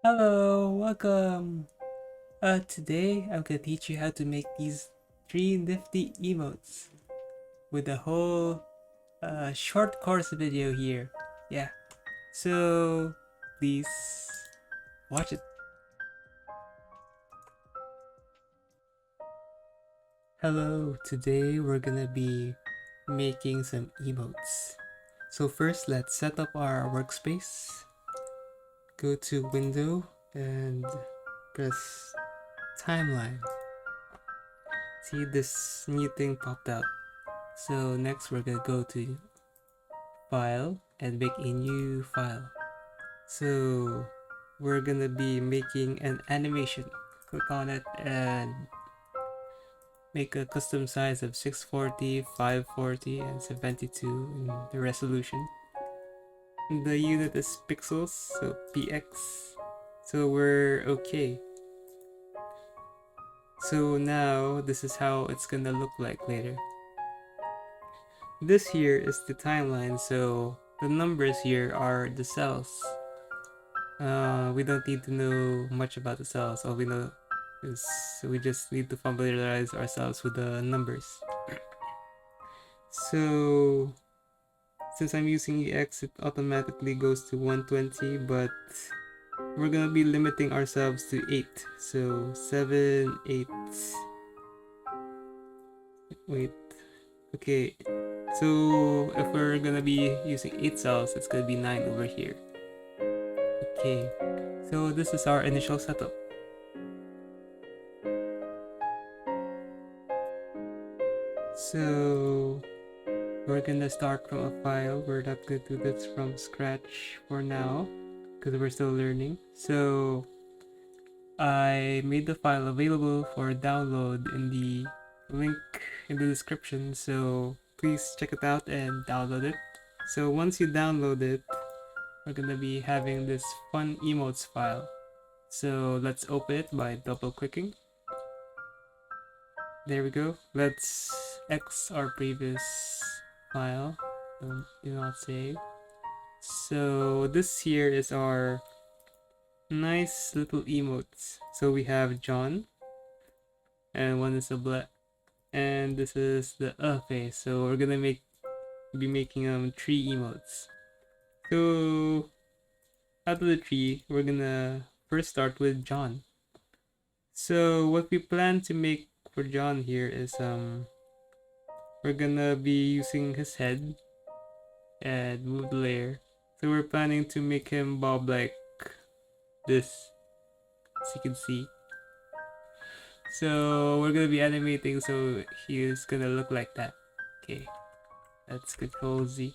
Hello, welcome. Today I'm gonna teach you how to make these three nifty emotes with a whole short course video here. Yeah, so please watch it. Hello, today we're gonna be making some emotes. So first, let's set up our workspace. Go to Window and press Timeline. See, this new thing popped out. So next we're gonna go to File and make a new file. So we're gonna be making an animation. Click on it and make a custom size of 640, 540, and 72 in the resolution. The unit is pixels, so px. So we're okay. So now this is how it's gonna look like later. This here is the timeline, so the numbers here are the cells. We don't need to know much about the cells. All we know is we just need to familiarize ourselves with the numbers. So since I'm using EX, it automatically goes to 120, but we're gonna be limiting ourselves to 8. So 7, 8. Wait. Okay. So if we're gonna be using 8 cells, it's gonna be 9 over here. Okay. So this is our initial setup. So we're gonna start from a file. We're not gonna do this from scratch for now because we're still learning. So I made the file available for download in the link in the description. So please check it out and download it. So once you download it, we're gonna be having this fun emotes file. So let's open it by double clicking. There we go. Let's X our previous file. Do not save. So this here is our nice little emotes. So we have John, and one is a black, and this is the face. So we're gonna be making 3 emotes. So out of the 3, we're gonna first start with John. So what we plan to make for John here is we're gonna be using his head and move the layer. So we're planning to make him bob like this, as you can see. So we're gonna be animating, so he is gonna look like that. Okay, let's Control Z,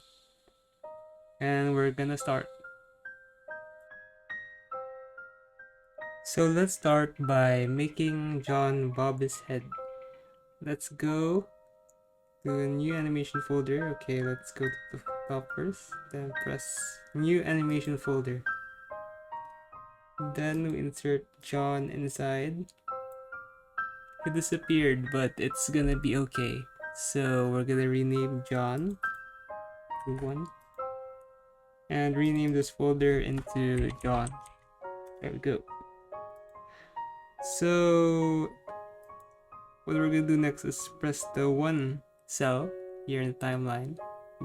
and we're gonna start. So let's start by making John bob his head. Let's go to a new animation folder. Okay, let's go to the top first, then press new animation folder. Then we insert John inside. He disappeared, but it's gonna be okay. So we're gonna rename John to 1 and rename this folder into John. There we go. So what we're gonna do next is press the 1 cell here in the timeline,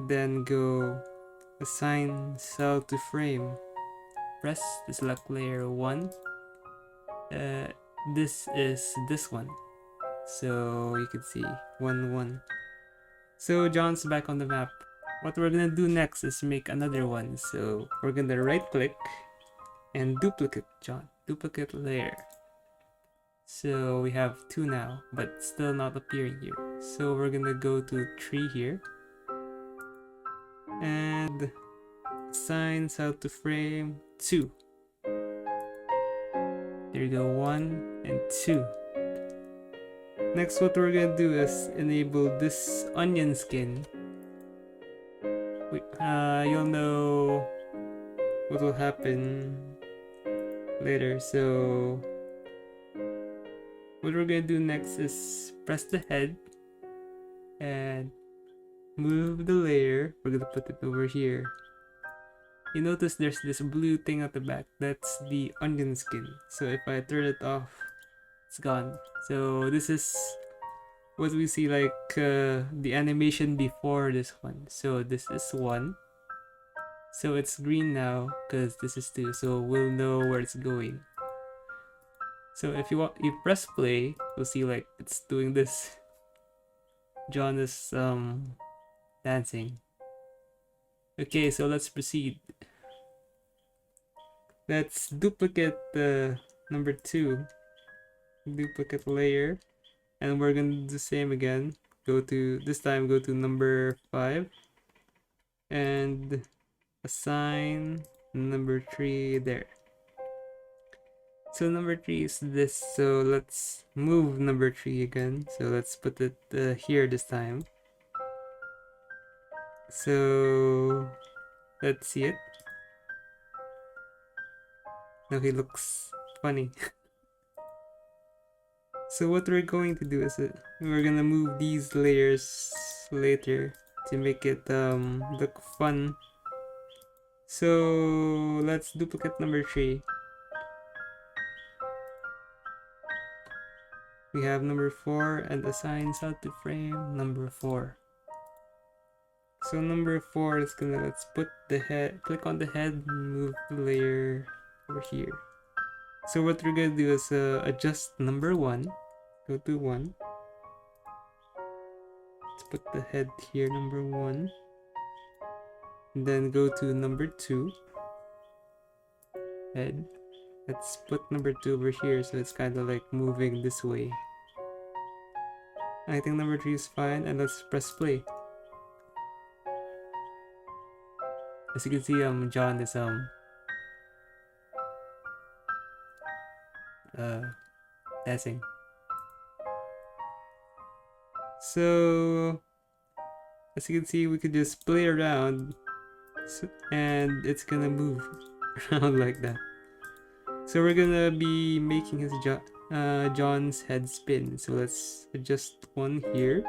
then go assign cell to frame. Press the select layer 1. This is this one. So you can see 1 1. So John's back on the map. What we're gonna do next is make another one. So we're gonna right click and duplicate John. Duplicate layer. So we have 2 now, but still not appearing here. So we're gonna go to 3 here and assign cell to frame 2. There you go, 1 and 2. Next, what we're gonna do is enable this onion skin. You'll know what will happen later. So what we're gonna do next is press the head and move the layer. We're gonna put it over here. you notice there's this blue thing at the back. That's the onion skin. So if I turn it off, it's gone. So this is what we see, like the animation before this one. So this is 1. So it's green now because this is 2. So we'll know where it's going. So if you press play, you'll see like it's doing this. John is dancing. Okay, so let's proceed. Let's duplicate the number 2. Duplicate layer. And we're gonna do the same again. This time go to number 5. And assign number 3 there. So number 3 is this. So let's move number 3 again. So let's put it here this time. So let's see it. Now he looks funny. So what we're going to do is we're gonna move these layers later to make it look fun. So let's duplicate number 3. We have number 4 and assign south to frame number 4. So number 4 is gonna, let's put the head, click on the head and move the layer over here. So what we're gonna do is adjust number 1. Go to 1. Let's put the head here, number 1. And then go to number 2. Head. Let's put number 2 over here so it's kind of like moving this way. I think number 3 is fine, and let's press play. As you can see, John is dancing. So as you can see, we could just play around, and it's gonna move around like that. So we're gonna be making his John's head spin. So let's adjust 1 here.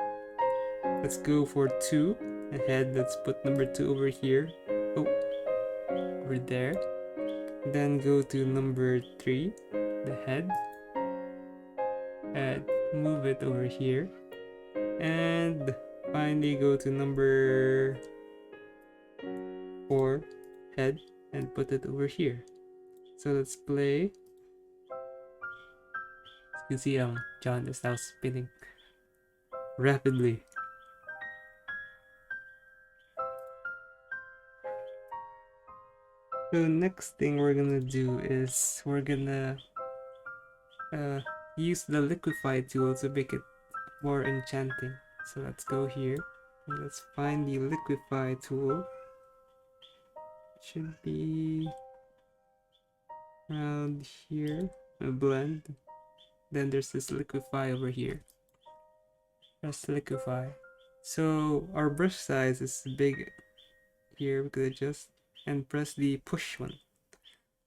Let's go for 2 ahead. Let's put number 2 over here. Oh, over there. Then go to number 3, the head, and move it over here. And finally go to number 4, head, and put it over here. So let's play. You can see John is now spinning rapidly. So the next thing we're gonna do is we're gonna use the liquify tool to make it more enchanting. So let's go here and let's find the liquify tool. It should be around here. A blend. Then there's this liquify over here. Press liquify. So our brush size is big here. We could adjust and press the push one.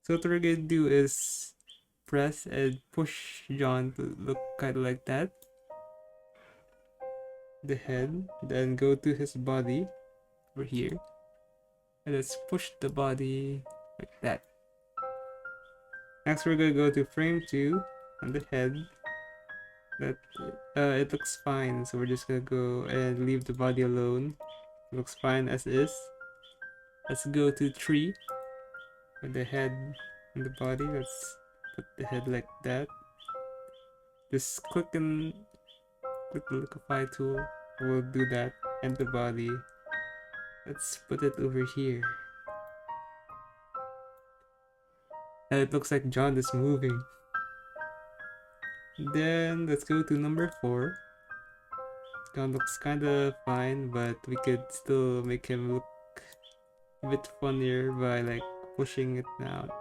So what we're gonna do is press and push John to look kind of like that. The head, then go to his body over here, and let's push the body like that. Next we're gonna go to frame 2 on the head. That it looks fine, so we're just gonna go and leave the body alone. It looks fine as is. Let's go to 3 with the head and the body. Let's put the head like that. Just click the liquify tool. We'll do that. And the body. Let's put it over here. And it looks like John is moving. Then let's go to number 4. John looks kinda fine, but we could still make him look a bit funnier by like pushing it out.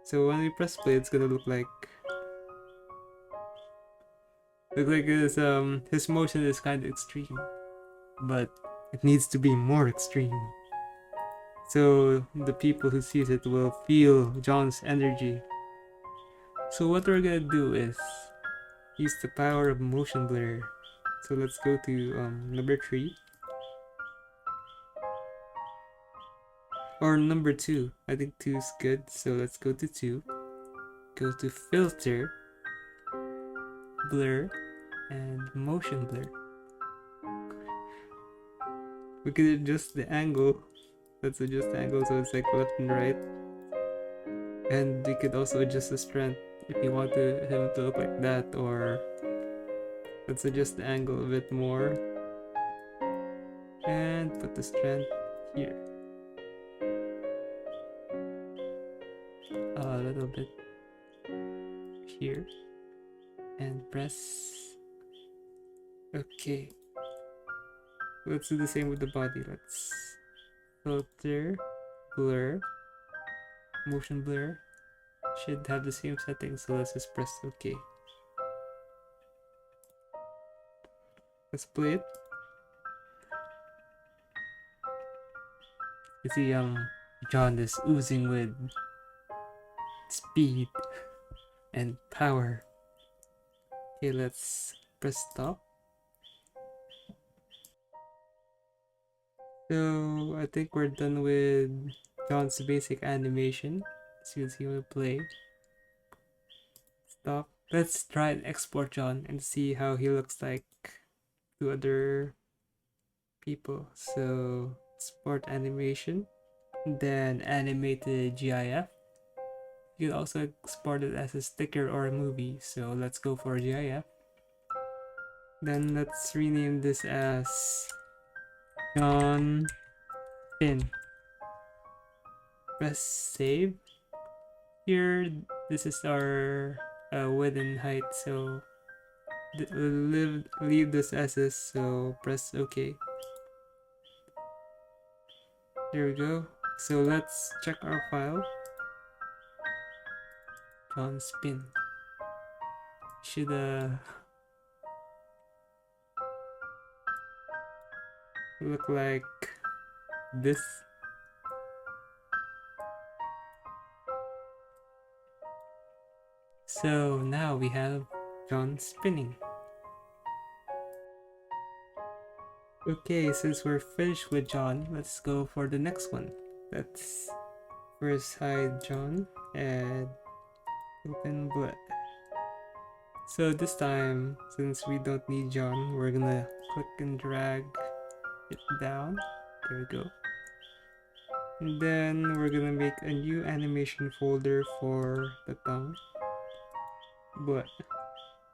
So when we press play, it's gonna look like his motion is kind of extreme, but it needs to be more extreme. So the people who sees it will feel John's energy. So what we're gonna do is use the power of motion blur. So let's go to number 3. or number 2. I think 2 is good, so let's go to 2. Go to filter, blur, and motion blur. We could adjust the angle. Let's adjust the angle so it's like left and right. And we could also adjust the strength if you want him to look like that, or let's adjust the angle a bit more and put the strength here. A little bit here and press. Okay. Let's do the same with the body. Let's filter, blur, motion blur. Should have the same settings, so let's just press OK. Let's play it. You see, John is oozing with speed and power. Okay, let's press stop. So I think we're done with John's basic animation. As you can see, we'll play. Stop. Let's try and export John and see how he looks like to other people. So export animation, then animated GIF. You can also export it as a sticker or a movie. So let's go for GIF. Then let's rename this as John Pin. Press save. Here, this is our width and height, so leave this as is, so press OK. There we go. So let's check our file. John Spin. Should look like this. So now we have John spinning. Okay, since we're finished with John, let's go for the next one. Let's first hide John and open Blood. So this time, since we don't need John, we're gonna click and drag it down. There we go. And then we're gonna make a new animation folder for the tongue. Blood.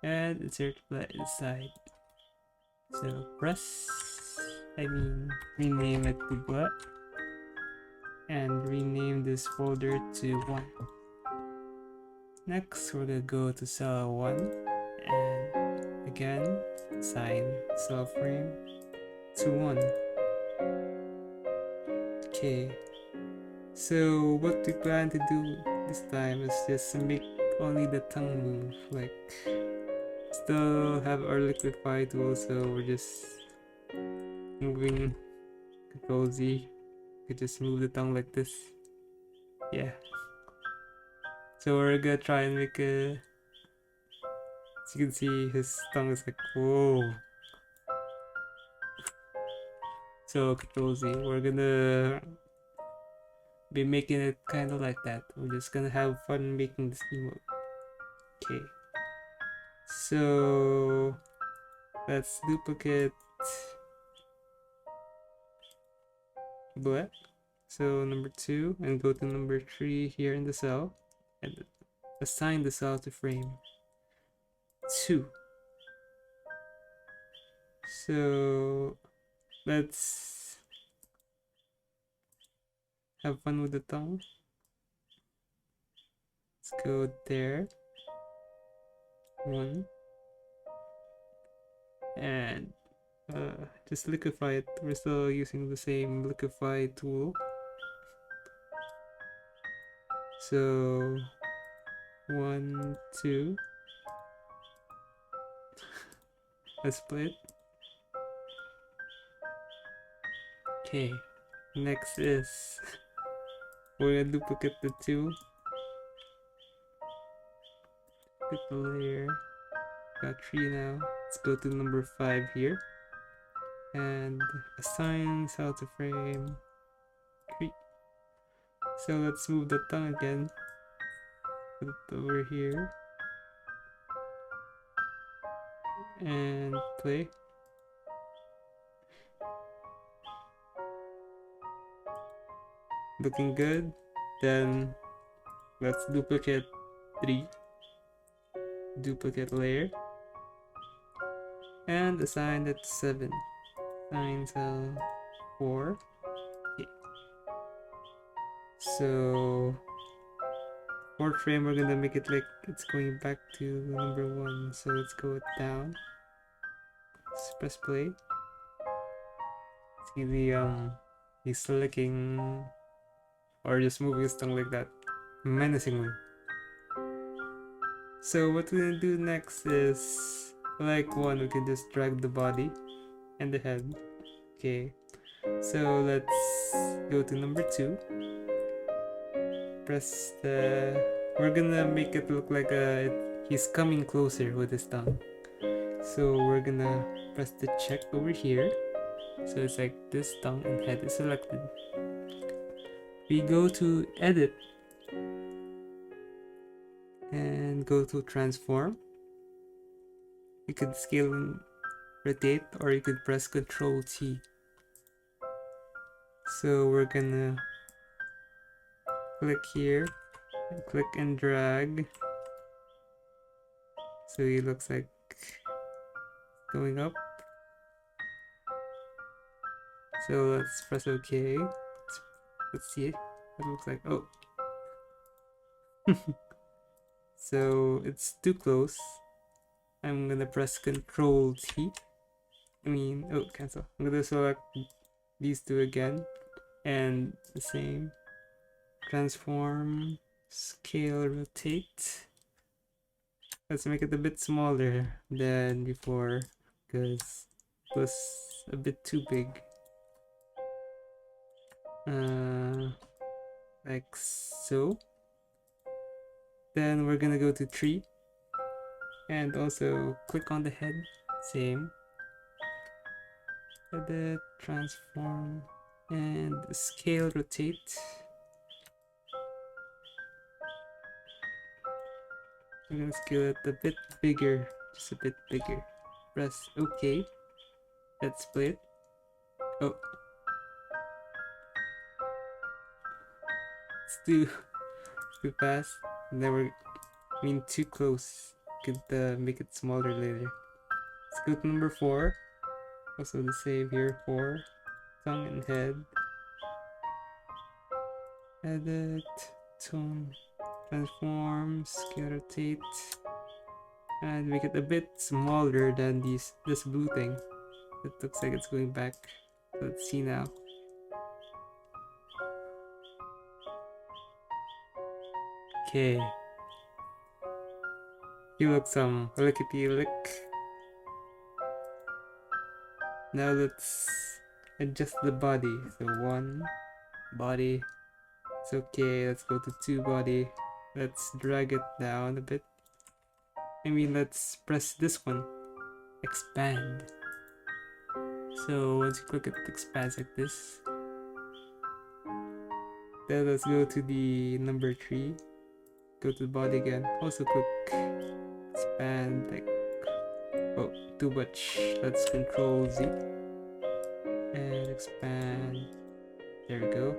And insert blood inside. So rename it to blood. And rename this folder to 1. Next, we're gonna go to cell 1 and again assign cell frame to 1. Okay, so what we plan to do this time is just make only the tongue move. Like, still have our liquify tool, so we're just moving Control Z. We just move the tongue like this. Yeah. So we're gonna try and make a. As you can see, his tongue is like, whoa. So Control Z, we're gonna be making it kind of like that. We're just gonna have fun making this emote. Okay. So let's duplicate Black. So number 2 and go to number 3 here in the cell and assign the cell to frame 2. So let's have fun with the tongue. Let's go there. 1 and just liquify it. We're still using the same liquify tool. So 1, 2. Let's play it. Okay, next is we're gonna duplicate the 2. Get the layer. Got 3 now. Let's go to number 5 here and assign cell to frame 3. So let's move the tongue again. Put it over here. And play. Looking good. Then let's duplicate 3. Duplicate layer. And assign it 7. Assign cell 4. Okay. So fourth frame, we're gonna make it like it's going back to number 1. So let's go down. Let's press play. See the he's licking or just moving his tongue like that menacingly. So what we're gonna do next is, like 1, we can just drag the body and the head. Okay, so let's go to number 2. Press the, we're gonna make it look like he's coming closer with his tongue. So we're gonna press the check over here. So it's like this tongue and head is selected. We go to edit and go to transform. You could scale and rotate, or you could press Ctrl T. So we're gonna click here and click and drag. So he looks like going up. So let's press OK. Let's see it. It looks like, oh. So it's too close. I'm gonna press Ctrl T. Cancel. I'm gonna select these 2 again. And the same. Transform, scale, rotate. Let's make it a bit smaller than before because it was a bit too big. Like so. Then we're gonna go to 3 and also click on the head. Same. Edit, transform, and scale, rotate. I'm gonna scale it a bit bigger, just a bit bigger. Press OK. Let's split. Oh, it's too fast. And then we're too close. Could make it smaller later. Let's go to number 4. Also the same here. 4. Tongue and head. Edit, tone, transform, scale, rotate, and make it a bit smaller than this blue thing. It looks like it's going back. So let's see now. Okay. You look some lickety lick. Now let's adjust the body. So 1 body. It's okay. Let's go to 2 body. Let's drag it down a bit. Let's press this one. Expand. So once you click it, it expands like this. Then let's go to the number 3. Go to the body again. Also click expand, like, oh, too much. Let's Control Z and expand. There we go.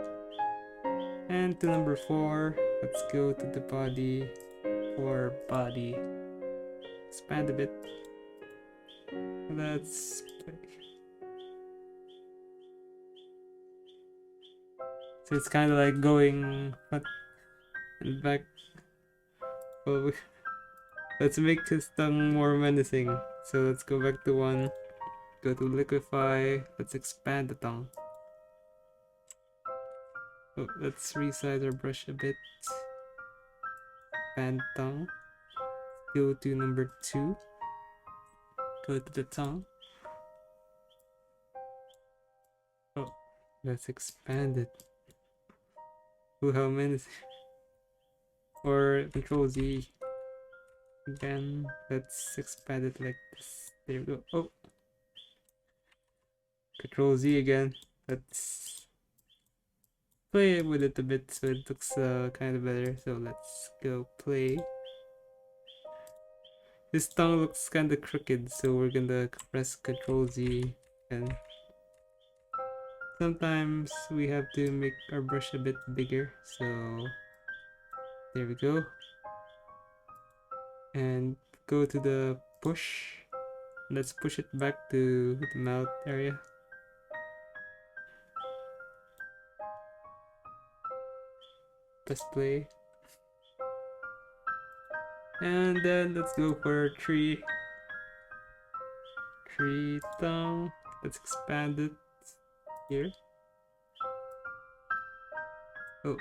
And to number 4, let's go to the body. For body, expand a bit. Let's play. So it's kind of like going front and back. Well, let's make his tongue more menacing. So let's go back to 1. Go to liquefy. Let's expand the tongue. Oh, let's resize our brush a bit. Expand tongue. Go to number 2. Go to the tongue. Oh, let's expand it. Oh, how menacing. Or Control Z. Again, let's expand it like this. There we go. Oh, Control Z again. Let's play with it a bit so it looks kind of better. So let's go play. His tongue looks kind of crooked, so we're gonna press Control Z, and sometimes we have to make our brush a bit bigger. So there we go. And go to the push. Let's push it back to the mouth area. Press play. And then let's go for tree tongue. Let's expand it here. Oh.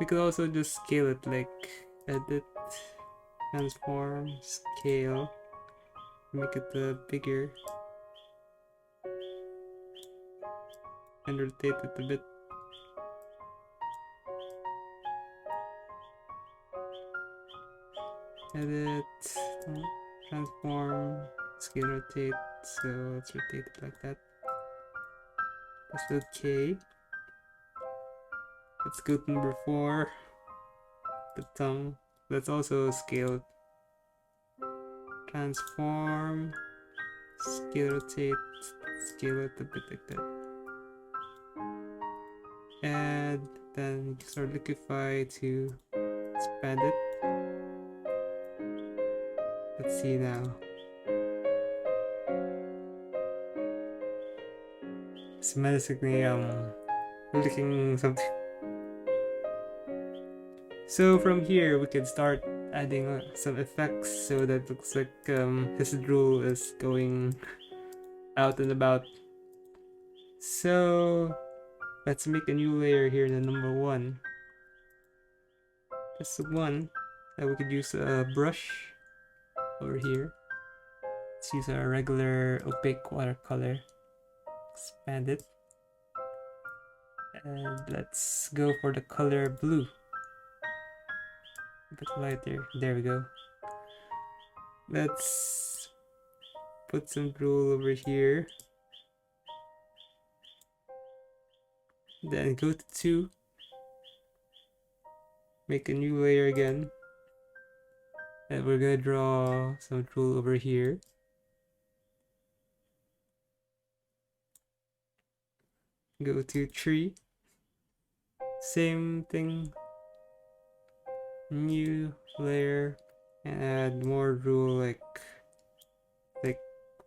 We could also just scale it, like edit, transform, scale, make it bigger, and rotate it a bit. Edit, transform, scale, rotate. So let's rotate it like that. Press OK. Let's go to number 4, the tongue. Let's also scale it. Transform, scale, rotate, scale it a bit like that. And then use our liquify to expand it. Let's see now. It's basically licking something. So from here we can start adding some effects so that it looks like his drool is going out and about. So let's make a new layer here in the number 1. Press 1. We could use a brush over here. Let's use our regular opaque watercolor. Expand it. And let's go for the color blue. A bit lighter. There we go. Let's put some drool over here. Then go to 2. Make a new layer again. And we're gonna draw some drool over here. Go to tree. Same thing. New layer. And add more drool, like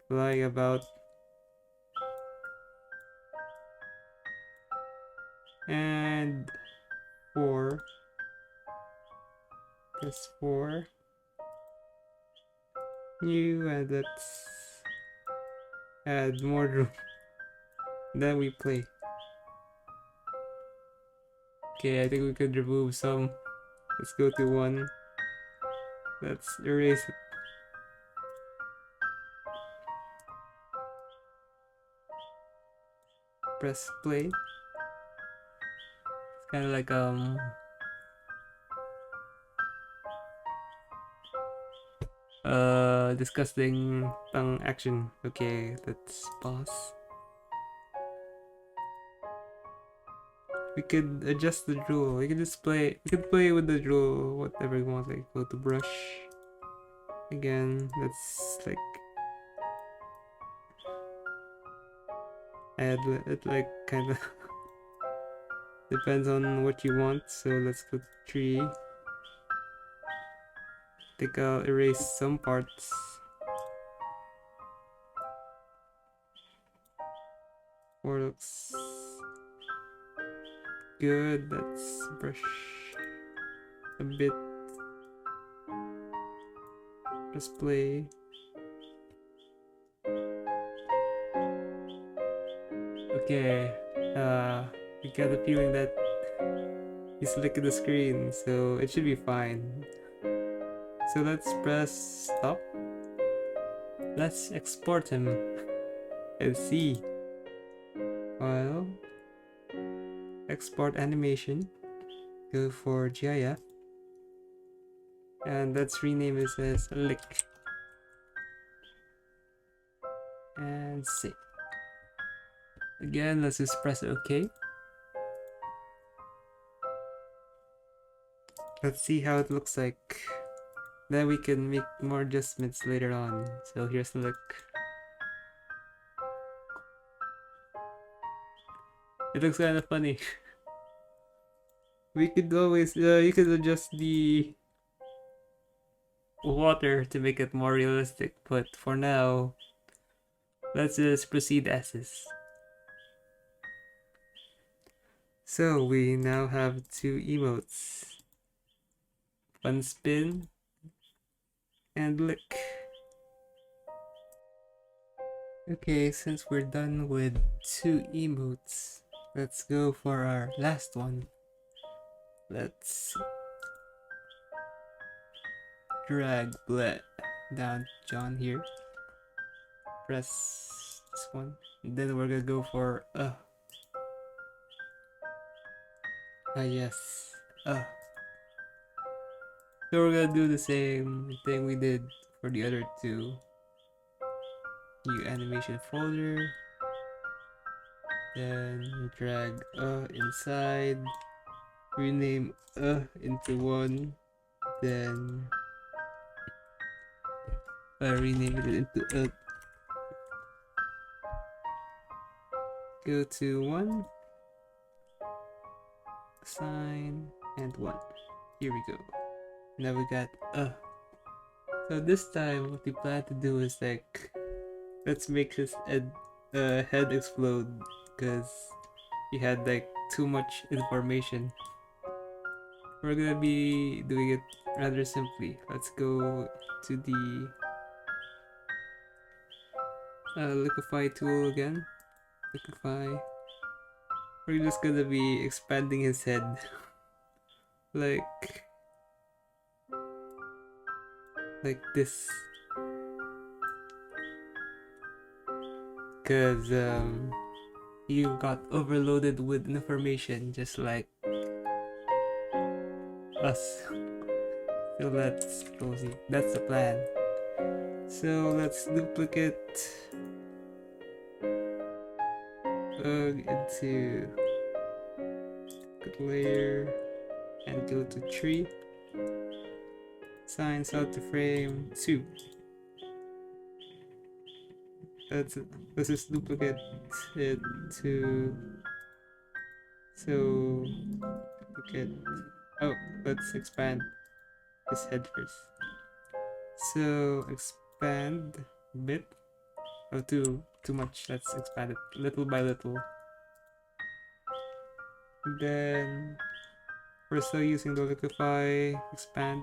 flying about. And 4. Press 4. New, and let's add more drool. Then we play. Okay, I think we could remove some. Let's go to 1. Let's erase it. Press play. It's kind of like disgusting tongue action. Okay, let's pause. We could adjust the drool. We could just play. We could play with the drool, whatever you want. Like go to brush. Again, let's like add it, like kind of depends on what you want. So let's go to tree. I think I'll erase some parts. Or looks good. Let's brush a bit. Press play. Okay. We got the feeling that he's licking the screen, so it should be fine. So let's press stop. Let's export him and see. File. Export animation. Go for GIF. And let's rename this as lick. and save. Again, let's just press OK. Let's see how it looks like. Then we can make more adjustments later on. So here's the look. It looks kind of funny. We could always, you could adjust the water to make it more realistic, but for now, let's just proceed as is. So we now have two emotes. Fun spin and lick. Okay, since we're done with two emotes, let's go for our last one. Let's drag Bleh down John here. Press this one. And then we're gonna go for yes. So we're gonna do the same thing we did for the other two. New animation folder. Then drag inside. Rename into one. Then rename it into go to one, assign, and one. Here we go. Now we got So this time what we plan to do is like, let's make his head explode because he had like too much information. We're gonna be doing it rather simply. Let's go to the liquify tool again. Liquify. We're just gonna be expanding his head like this, because you got overloaded with information just like us. So let's go see. That's the plan. So let's duplicate into layer and go to tree. Assign out to frame 2. Let's just duplicate it to duplicate. Oh, let's expand his head first. So expand a bit. Oh, too much. Let's expand it little by little. Then we're still using the liquify expand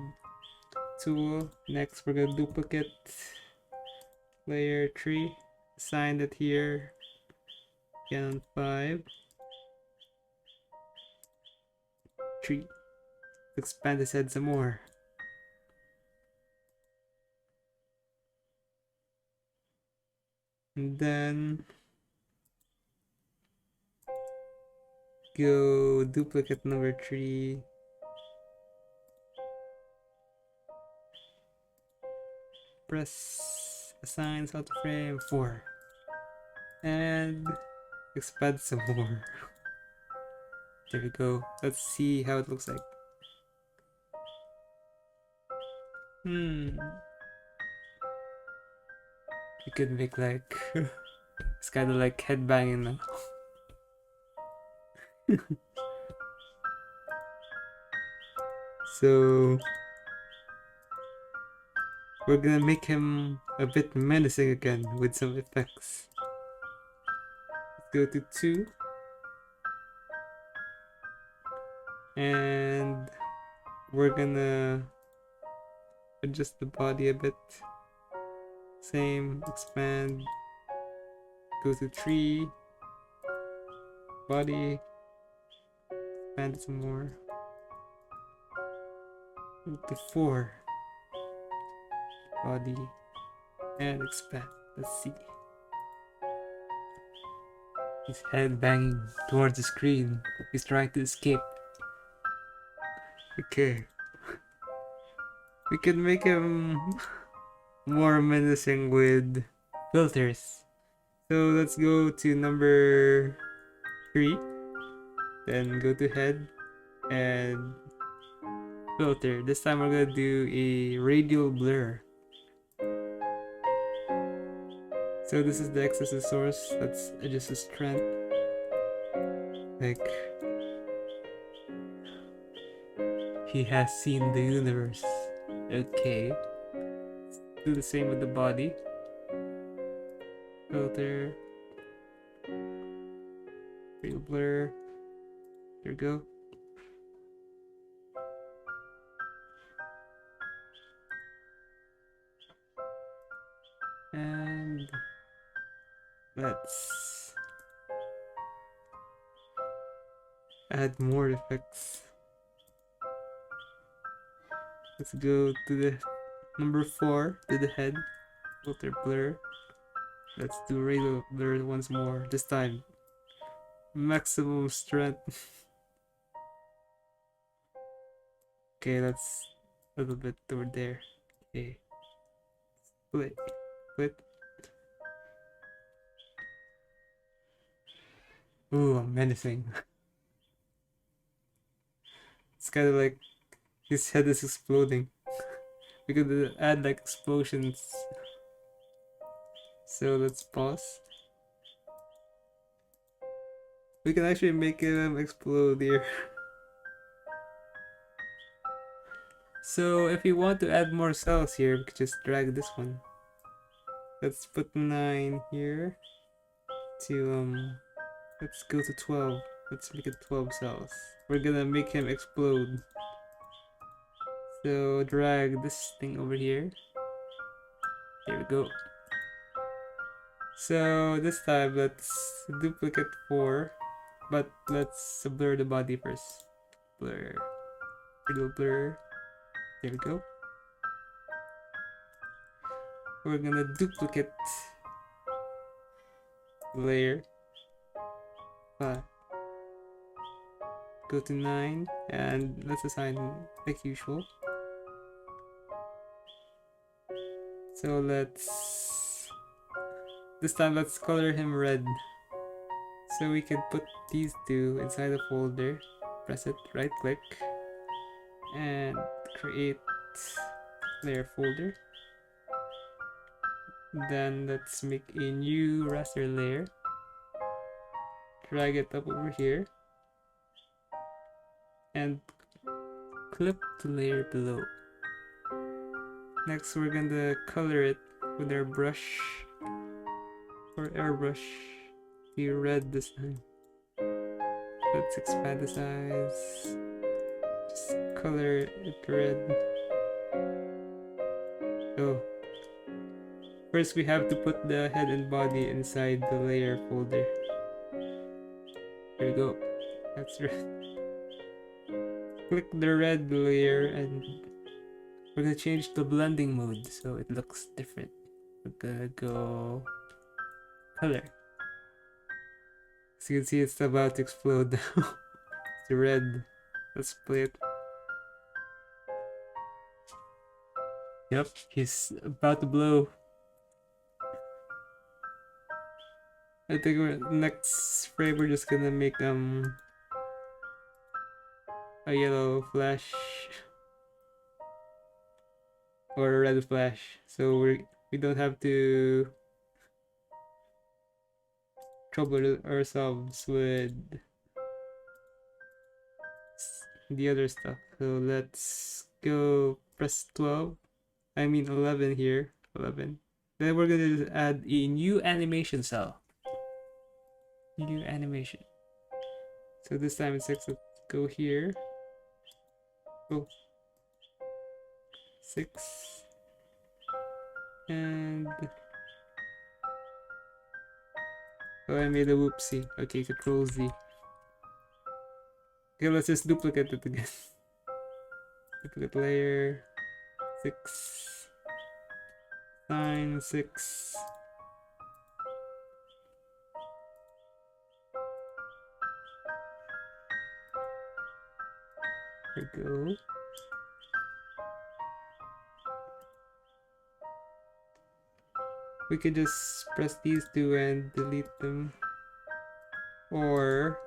tool. Next, we're gonna duplicate layer 3. Assign it here. Again on 5. 3. Expand his head some more. And then go duplicate number 3. Press assign out to frame 4. And expand some more. There we go. Let's see how it looks like. You could make like it's kind of like headbanging now. So we're gonna make him a bit menacing again with some effects. Let's go to 2. And we're gonna adjust the body a bit. Same, expand. Go to 3. Body. Expand some more. Go to 4. Body. And expand. Let's see. His head banging towards the screen. He's trying to escape. Okay. We can make him more menacing with filters. So let's go to number 3. Then go to head and filter. This time we're gonna do a radial blur. So this is the excessive source. Let's adjust the strength. Like he has seen the universe. Okay. Do the same with the body. Filter. Radial blur. There we go. And let's add more effects. Let's go to the number 4, to the head. Filter blur. Let's do radial blur once more. This time, maximum strength. Okay, that's a little bit toward there. Okay. Split. Split. Ooh, I'm menacing. It's kind of like his head is exploding. We could add like explosions. So let's pause. We can actually make him explode here. So if you want to add more cells here, we could just drag this one. Let's put 9 here. Let's go to 12. Let's make it 12 cells. We're gonna make him explode. So drag this thing over here. There we go. So this time let's duplicate 4, but let's blur the body first. Blur. Little blur. There we go. We're gonna duplicate layer 5. Go to 9 and let's assign like usual. So this time let's color him red. So we can put these two inside the folder. Press it, right click, and create layer folder. Then let's make a new raster layer. Drag it up over here. And clip the layer below. Next we're gonna color it with our brush or airbrush. Be red this time. Let's expand the size. Just color it red. Oh. First we have to put the head and body inside the layer folder. There we go. That's red. Click the red layer and we're gonna change the blending mode so it looks different. We're gonna go color. As you can see, it's about to explode now. It's red. Let's play it. Yep, he's about to blow. I think next frame we're just gonna make a yellow flash or a red flash, so we don't have to trouble ourselves with the other stuff. So let's go press 12. I mean 11 here. 11. Then we're gonna add a new animation cell. New animation. So this time it's 6. Let's go here. Oh. 6. And oh, I made a whoopsie. Okay, Control Z. Okay, let's just duplicate it again. Duplicate layer. 6. 9, 6. There we go. we could just press these two and delete them, or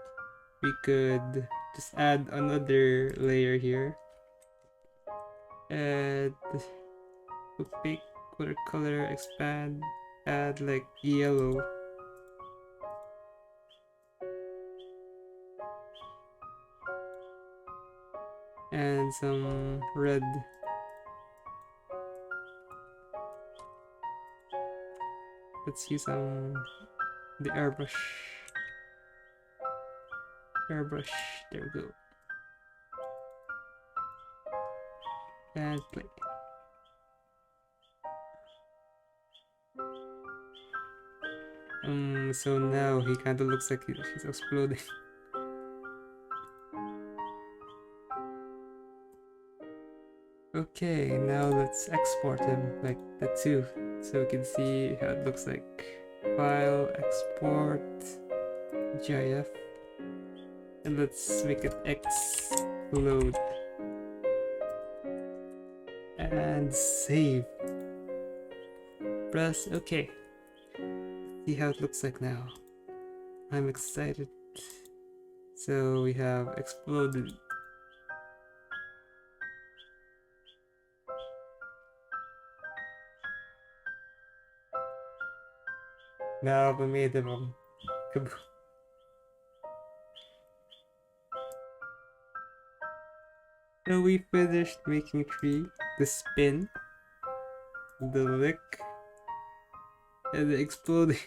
we could just add another layer here. Add opaque, watercolor, expand, add like yellow. And some red. Let's use the airbrush. Airbrush, there we go. And play. So now he kind of looks like he's exploding. Okay, now let's export him like that too, so we can see how it looks like. File, export, GIF, and let's make it explode. And save. Press OK. See how it looks like now. I'm excited. So we have exploded. Now we made them kaboom. So we finished making tree, the spin, the lick, and the exploding.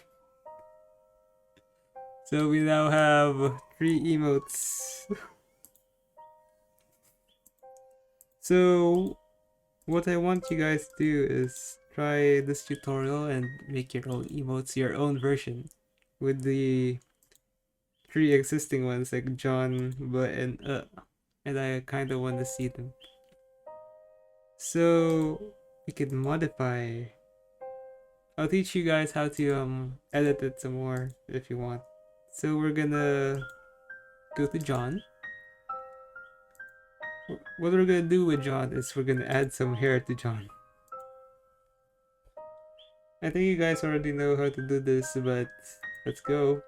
So we now have 3 emotes. So what I want you guys to do is try this tutorial and make your own emotes, your own version, with the 3 existing ones like John, but and I kind of want to see them. So we could modify. I'll teach you guys how to edit it some more if you want. So we're gonna go to John. What we're gonna do with John is we're gonna add some hair to John. I think you guys already know how to do this, but let's go.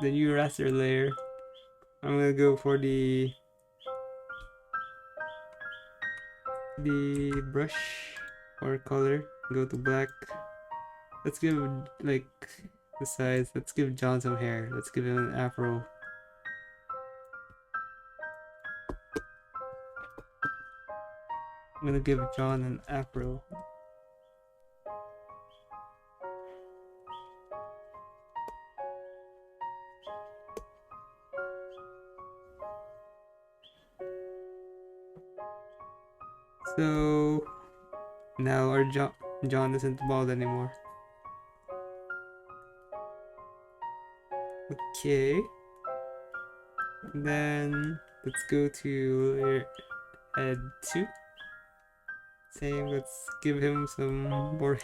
The new raster layer. I'm gonna go for the brush or color. Go to black. Let's give like the size. Let's give John some hair. Let's give him an afro. I'm gonna give John an afro. So now our John isn't bald anymore. Okay. And then let's go to head 2. Same, let's give him some more.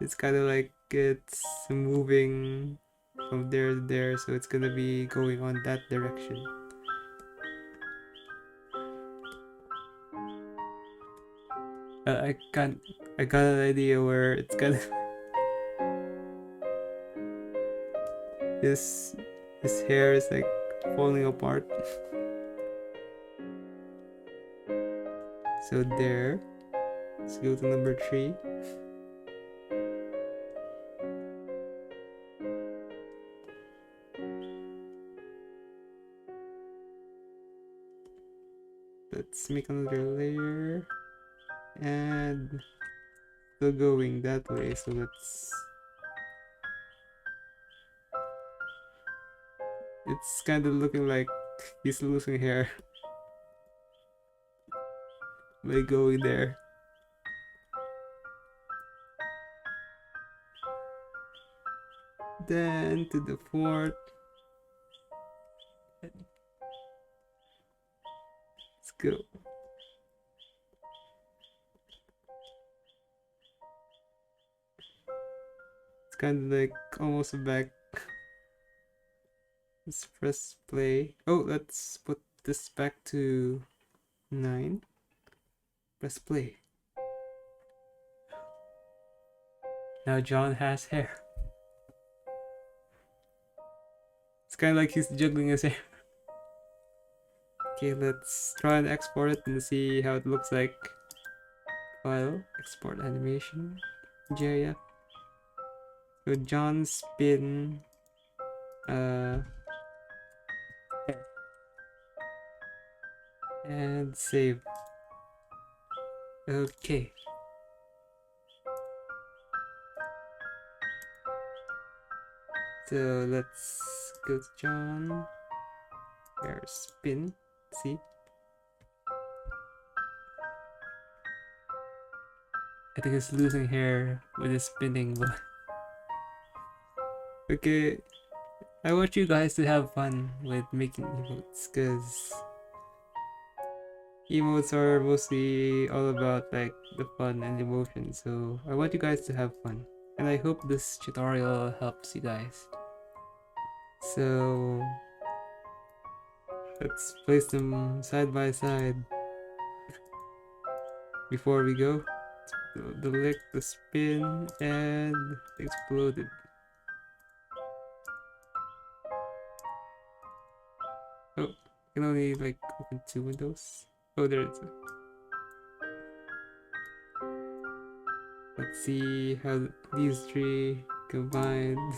It's kind of like it's moving from there to there, so it's gonna be going on that direction. I got an idea where it's gonna his hair is like falling apart. So there. Let's go to number 3. Let's make another layer. And still going that way, so let's... It's kind of looking like he's losing hair by going there. Then to the 4th. Let's go. It's kind of like almost back. Let's press play. Oh, let's put this back to 9. Press play. Now John has hair. It's kind of like he's juggling his hair. Okay, let's try and export it and see how it looks like. File, export animation, GIF. So John's spin, hair. And save. Okay. So let's go to John. There's spin. See? I think it's losing hair with his spinning, but okay. I want you guys to have fun with making emotes, because emotes are mostly all about like the fun and emotion, so I want you guys to have fun. And I hope this tutorial helps you guys. So let's place them side by side before we go. The lick, the spin, and the exploded. Oh, you can only like open 2 windows. Oh, there it is. Let's see how these 3 combined.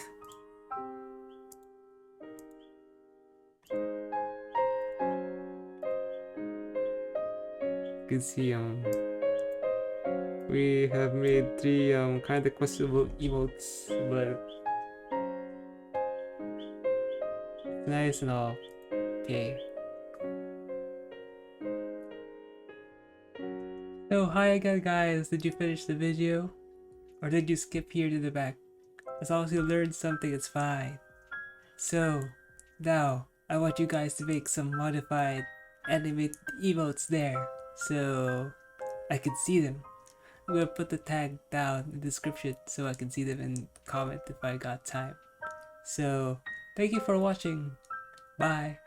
You can see we have made 3 kind of questionable emotes, but nice and all. Okay. So hi again, guys. Did you finish the video? Or did you skip here to the back? As long as you learned something, it's fine. So, now, I want you guys to make some modified animate emotes there, so I can see them. I'm gonna put the tag down in the description so I can see them and comment if I got time. So, thank you for watching. Bye.